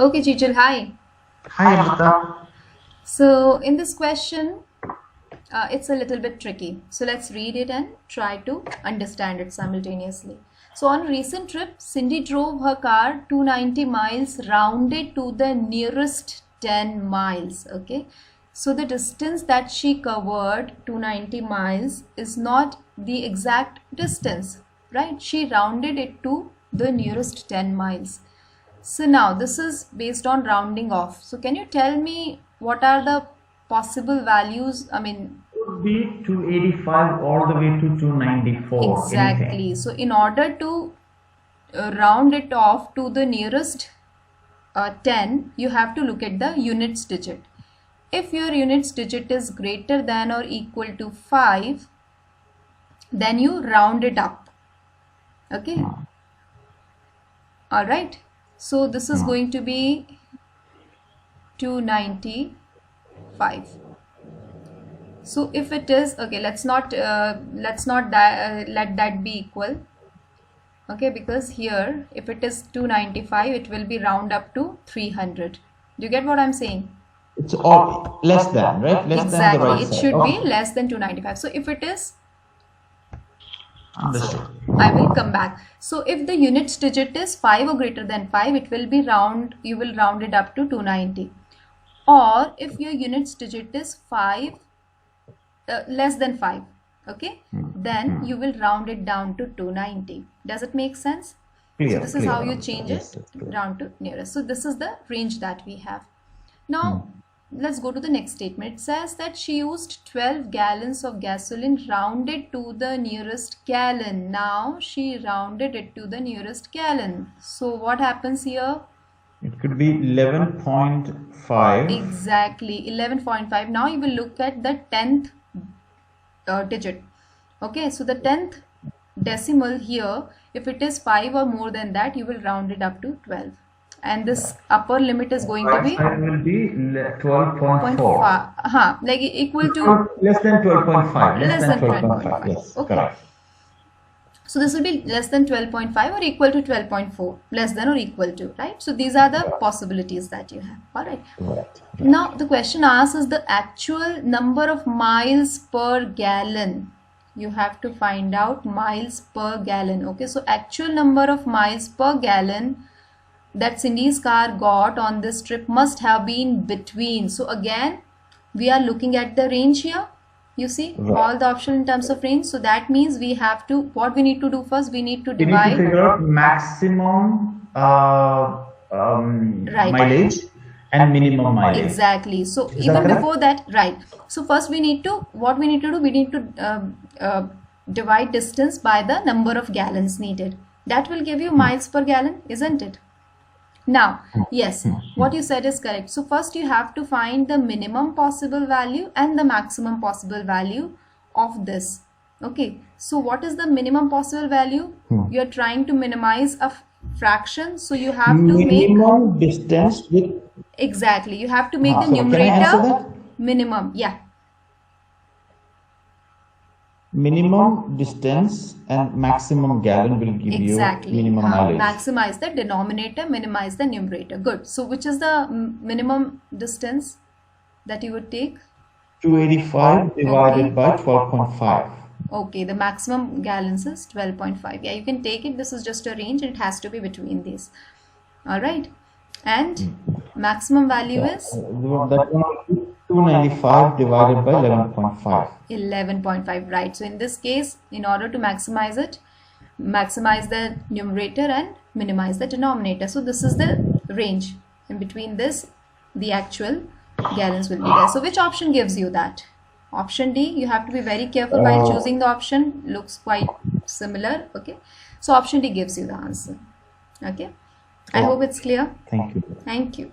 Okay, Chichil, hi. Hi, Amrita. So in this question, it's a little bit tricky. So let's read it and try to understand it simultaneously. So on a recent trip, Cindy drove her car 290 miles rounded to the nearest 10 miles. Okay. So the distance that she covered, 290 miles, is not the exact distance, right? She rounded it to the nearest 10 miles. So now this is based on rounding off. So can you tell me what are the possible values? I mean, Would be 285 all the way to 294, anything. exactly. So in order to round it off to the nearest 10, you have to look at the units digit. If your units digit is greater than or equal to 5, then you round it up. Okay. All right. So this is going to be 295. So if it is okay, let's not let that be equal. Okay, because here if it is 295, it will be round up to 300. Do you get what I'm saying? It's all less than, right? Less than the Exactly. right It side. should be Okay, less than 295. So if it is, understood. I will come back. So if the units digit is 5 or greater than 5, it will be you will round it up to 290. Or if your units digit is 5 less than 5, okay, then you will round it down to 290. Does it make sense? Clear, So this is how you Amrita. change Yes, it it's clear. down to nearest. So this is the range that we have. Now let's go to the next statement. It says that she used 12 gallons of gasoline rounded to the nearest gallon. Now she rounded it to the nearest gallon. So what happens here? It could be 11.5. Exactly, 11.5. Now you will look at the 10th digit. Okay, so the 10th decimal here, if it is 5 or more than that, you will round it up to 12. And this upper limit is going to Right be side will be 12.4. 0.5, like equal to Less than 12.5. Less less than than 12.5. 12.5. Yes, Okay. correct. So this will be less than 12.5 or equal to 12.4, less than or equal to, right? So these are the possibilities that you have. All right. Right. Now the question asks is the actual number of miles per gallon. You have to find out miles per gallon. Okay, so actual number of miles per gallon that Cindy's car got on this trip must have been between. So again, we are looking at the range here. You see all the options in terms of range. So that means we have to, what we need to do first, we need to We need to divide. figure out maximum Right. mileage and minimum mileage. Exactly. So Is that even correct? before that, right. So first we need to, what we need to do, we need to divide distance by the number of gallons needed. That will give you miles per gallon, isn't it? Now, yes, what you said is correct. So first you have to find the minimum possible value and the maximum possible value of this. Okay, so what is the minimum possible value? You are trying to minimize a fraction, so you have to make, Minimum distance with. exactly, you have to make the So can I answer numerator that? minimum. Yeah, Minimum distance and maximum gallon will give exactly. you minimum mileage. Maximize the denominator, minimize the numerator. Good. So which is the minimum distance that you would take? 285 divided by 12.5. Okay, the maximum gallons is 12.5. Yeah, you can take it. This is just a range and it has to be between these. All right. And maximum value is That one will be 295 divided by 11.5. 11.5. Right. So in this case, in order to maximize it, maximize the numerator and minimize the denominator. So this is the range. In between this, the actual gallons will be there. So which option gives you that? Option D. You have to be very careful while choosing the option. Looks quite similar. Okay. So option D gives you the answer. Okay. I hope it's clear. Thank you. Thank you.